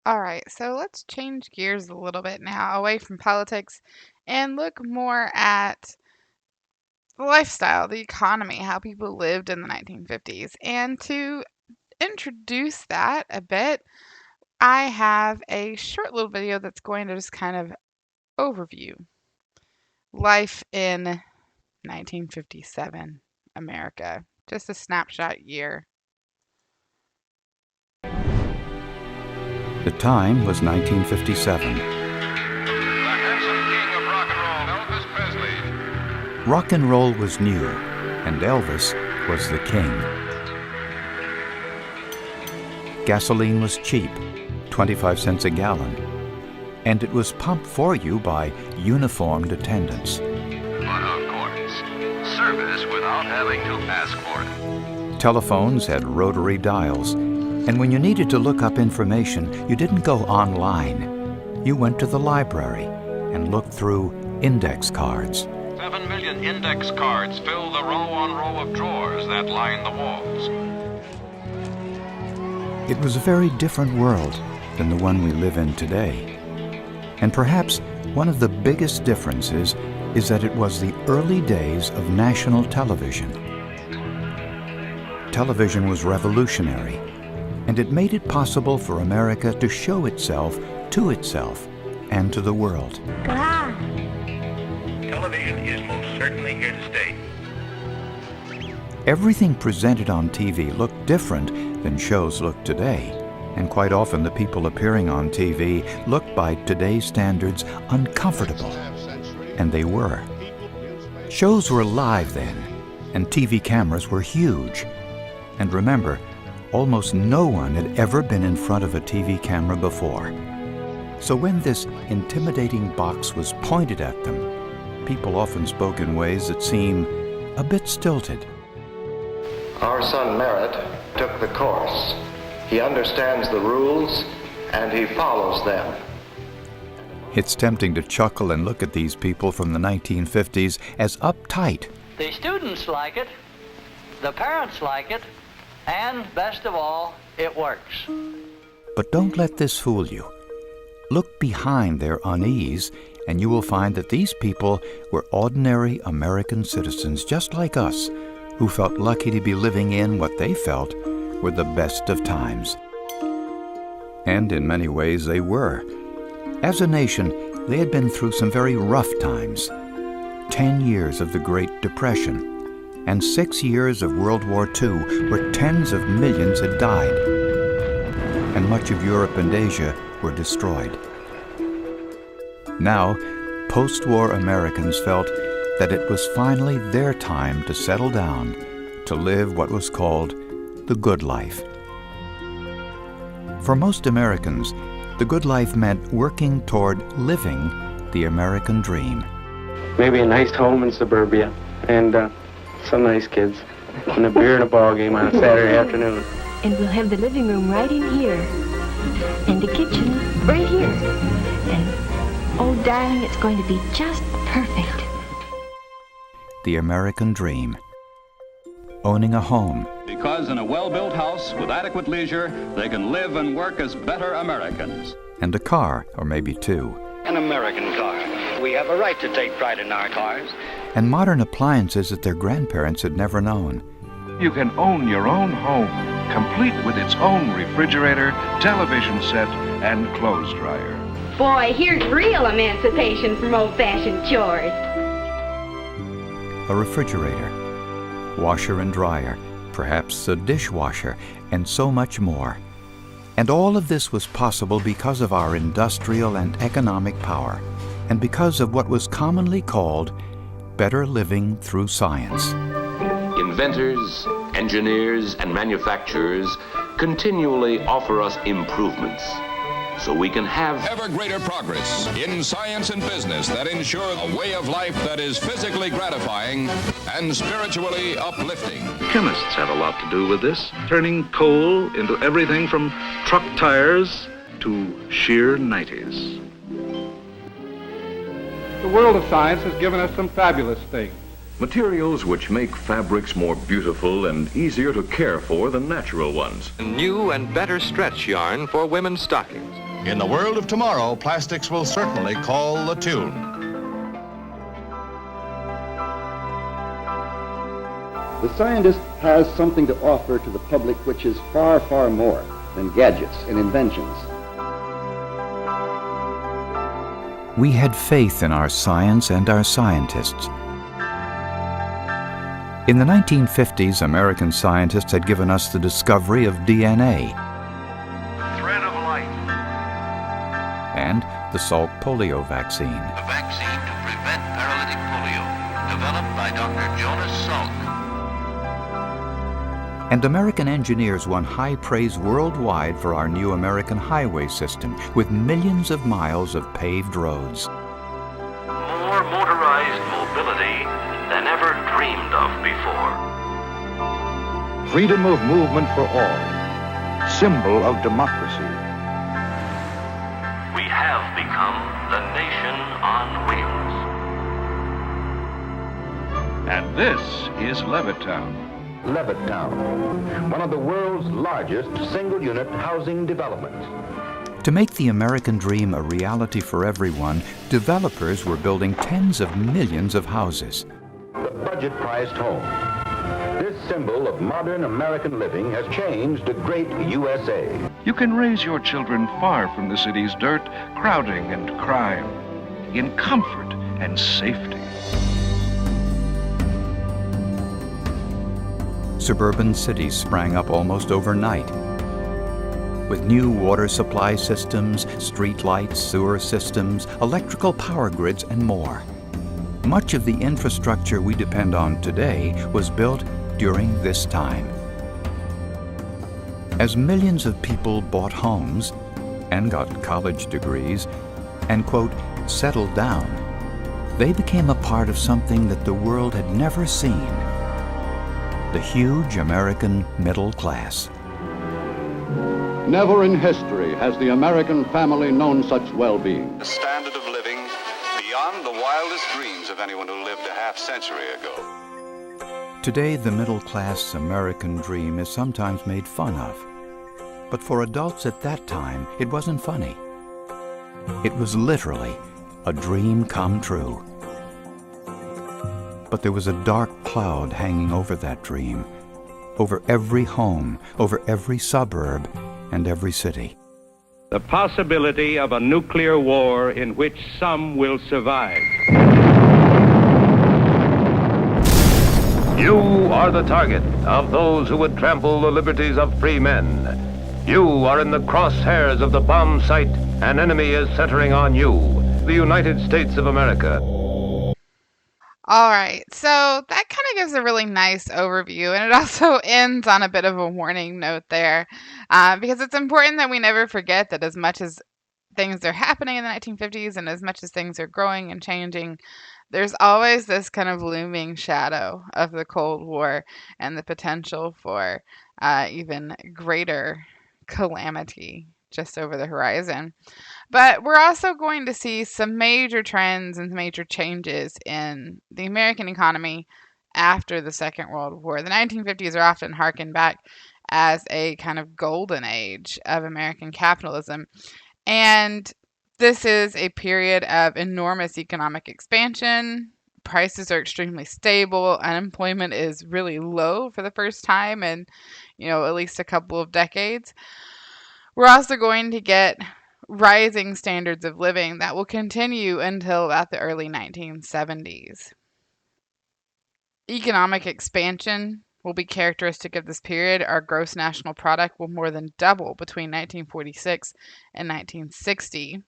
All right, so let's change gears a little bit now, away from politics, and look more at the lifestyle, the economy, how people lived in the 1950s. And to introduce that a bit, I have a short little video that's going to just kind of overview life in 1957 America, just a snapshot year. The time was 1957. The handsome king of rock and roll, Elvis Presley. Rock and roll was new, and Elvis was the king. Gasoline was cheap, 25 cents a gallon, and it was pumped for you by uniformed attendants. But of course, service without having to ask for it. Telephones had rotary dials, and when you needed to look up information, you didn't go online. You went to the library and looked through index cards. 7 million index cards fill the row on row of drawers that line the walls. It was a very different world than the one we live in today. And perhaps one of the biggest differences is that it was the early days of national television. Television was revolutionary, and it made it possible for America to show itself to itself and to the world. Television is most certainly here to stay. Everything presented on TV looked different than shows look today, and quite often the people appearing on TV looked by today's standards uncomfortable, and they were. Shows were live then, and TV cameras were huge. And remember, almost no one had ever been in front of a TV camera before. So when this intimidating box was pointed at them, people often spoke in ways that seem a bit stilted. Our son Merritt took the course. He understands the rules and he follows them. It's tempting to chuckle and look at these people from the 1950s as uptight. The students like it, the parents like it, and best of all, it works. But don't let this fool you. Look behind their unease, and you will find that these people were ordinary American citizens just like us, who felt lucky to be living in what they felt were the best of times. And in many ways they were. As a nation, they had been through some very rough times. 10 years of the Great Depression, and 6 years of World War II, where tens of millions had died, and much of Europe and Asia were destroyed. Now, post-war Americans felt that it was finally their time to settle down, to live what was called the good life. For most Americans, the good life meant working toward living the American dream. Maybe a nice home in suburbia, and some nice kids, and a beer and a ball game on a Saturday afternoon. And we'll have the living room right in here, and the kitchen right here. And, oh, darling, it's going to be just perfect. The American dream. Owning a home. Because in a well-built house with adequate leisure, they can live and work as better Americans. And a car, or maybe two. An American car. We have a right to take pride in our cars. And modern appliances that their grandparents had never known. You can own your own home, complete with its own refrigerator, television set, and clothes dryer. Boy, here's real emancipation from old-fashioned chores. A refrigerator, washer and dryer, perhaps a dishwasher, and so much more. And all of this was possible because of our industrial and economic power, and because of what was commonly called better living through science. Inventors, engineers, and manufacturers continually offer us improvements so we can have Ever greater progress in science and business that ensure a way of life that is physically gratifying and spiritually uplifting. Chemists have a lot to do with this, turning coal into everything from truck tires to sheer 90s. The world of science has given us some fabulous things. Materials which make fabrics more beautiful and easier to care for than natural ones. New and better stretch yarn for women's stockings. In the world of tomorrow, plastics will certainly call the tune. The scientist has something to offer to the public which is far, far more than gadgets and inventions. We had faith in our science and our scientists. In the 1950s, American scientists had given us the discovery of DNA. Thread of light. And the Salk polio vaccine. A vaccine to prevent paralytic polio, developed by Dr. Jonas Salk. And American engineers won high praise worldwide for our new American highway system with millions of miles of paved roads. More motorized mobility than ever dreamed of before. Freedom of movement for all. Symbol of democracy. We have become the nation on wheels. And this is Levittown. Levittown, one of the world's largest single-unit housing developments. To make the American dream a reality for everyone, developers were building tens of millions of houses. The budget-priced home. This symbol of modern American living has changed a great USA. You can raise your children far from the city's dirt, crowding and crime, in comfort and safety. Suburban cities sprang up almost overnight. With new water supply systems, street lights, sewer systems, electrical power grids, and more. Much of the infrastructure we depend on today was built during this time. As millions of people bought homes and got college degrees and, quote, settled down, they became a part of something that the world had never seen. The huge American middle class. Never in history has the American family known such well-being. A standard of living beyond the wildest dreams of anyone who lived a half-century ago. Today, the middle-class American dream is sometimes made fun of. But for adults at that time, it wasn't funny. It was literally a dream come true. But there was a dark cloud hanging over that dream, over every home, over every suburb, and every city. The possibility of a nuclear war in which some will survive. You are the target of those who would trample the liberties of free men. You are in the crosshairs of the bomb sight. An enemy is centering on you, the United States of America. All right, so that kind of gives a really nice overview, and it also ends on a bit of a warning note there, because it's important that we never forget that as much as things are happening in the 1950s and as much as things are growing and changing, there's always this kind of looming shadow of the Cold War and the potential for even greater calamity just over the horizon. But we're also going to see some major trends and major changes in the American economy after the Second World War. The 1950s are often harkened back as a kind of golden age of American capitalism. And this is a period of enormous economic expansion. Prices are extremely stable. Unemployment is really low for the first time in, at least a couple of decades. We're also going to get rising standards of living that will continue until about the early 1970s. Economic expansion will be characteristic of this period. Our gross national product will more than double between 1946 and 1960.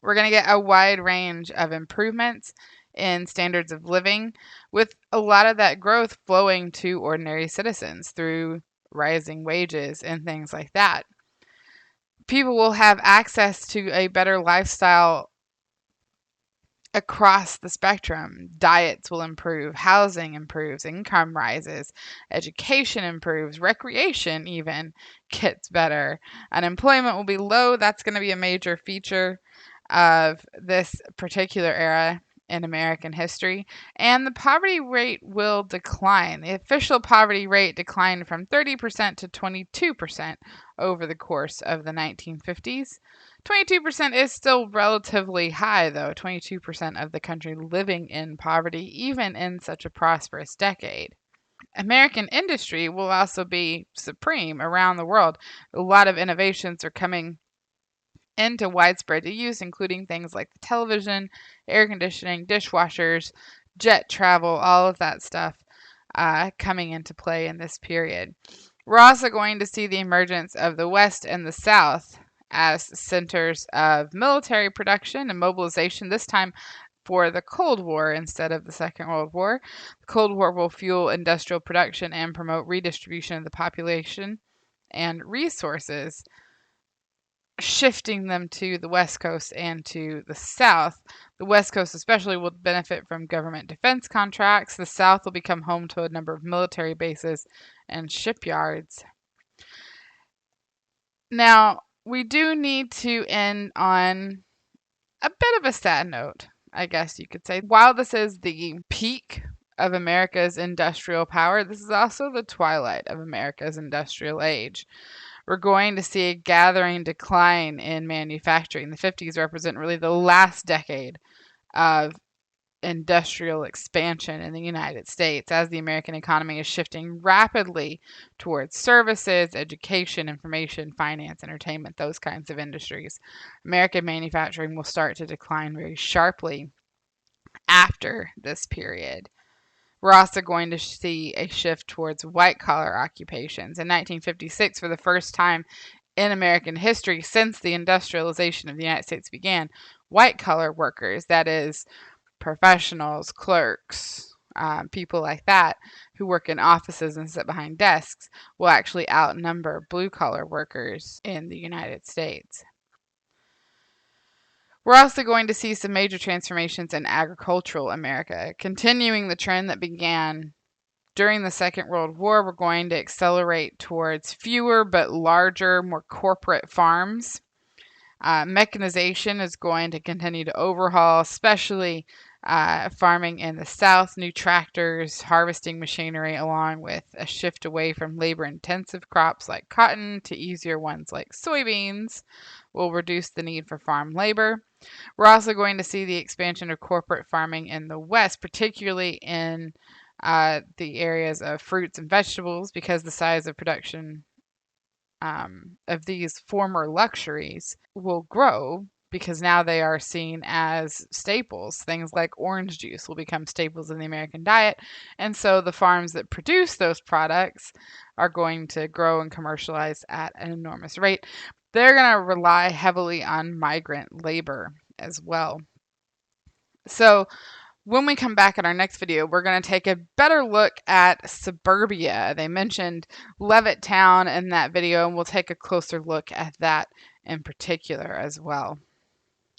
We're going to get a wide range of improvements in standards of living, with a lot of that growth flowing to ordinary citizens through rising wages and things like that. People will have access to a better lifestyle across the spectrum. Diets will improve, housing improves, income rises, education improves, recreation even gets better. Unemployment will be low. That's going to be a major feature of this particular era. in American history, and the poverty rate will decline. The official poverty rate declined from 30% to 22% over the course of the 1950s. 22% is still relatively high, though, 22% of the country living in poverty, even in such a prosperous decade. American industry will also be supreme around the world. A lot of innovations are coming into widespread use, including things like the television, air conditioning, dishwashers, jet travel, all of that stuff coming into play in this period. We're also going to see the emergence of the West and the South as centers of military production and mobilization, this time for the Cold War instead of the Second World War. The Cold War will fuel industrial production and promote redistribution of the population and resources, shifting them to the West Coast and to the South. The West Coast especially will benefit from government defense contracts. The South will become home to a number of military bases and shipyards. Now, we do need to end on a bit of a sad note, I guess you could say. While this is the peak of America's industrial power, this is also the twilight of America's industrial age. We're going to see a gathering decline in manufacturing. The 50s represent really the last decade of industrial expansion in the United States as the American economy is shifting rapidly towards services, education, information, finance, entertainment, those kinds of industries. American manufacturing will start to decline very sharply after this period. We're also going to see a shift towards white-collar occupations. In 1956, for the first time in American history since the industrialization of the United States began, white-collar workers, that is, professionals, clerks, people like that who work in offices and sit behind desks, will actually outnumber blue-collar workers in the United States. We're also going to see some major transformations in agricultural America. Continuing the trend that began during the Second World War, we're going to accelerate towards fewer but larger, more corporate farms. Mechanization is going to continue to overhaul, especially farming in the South. New tractors, harvesting machinery, along with a shift away from labor-intensive crops like cotton to easier ones like soybeans, will reduce the need for farm labor. We're also going to see the expansion of corporate farming in the West, particularly in the areas of fruits and vegetables, because the size of production of these former luxuries will grow because now they are seen as staples. Things like orange juice will become staples in the American diet, and so the farms that produce those products are going to grow and commercialize at an enormous rate. They're going to rely heavily on migrant labor as well. So when we come back in our next video, we're going to take a better look at suburbia. They mentioned Levittown in that video, and we'll take a closer look at that in particular as well.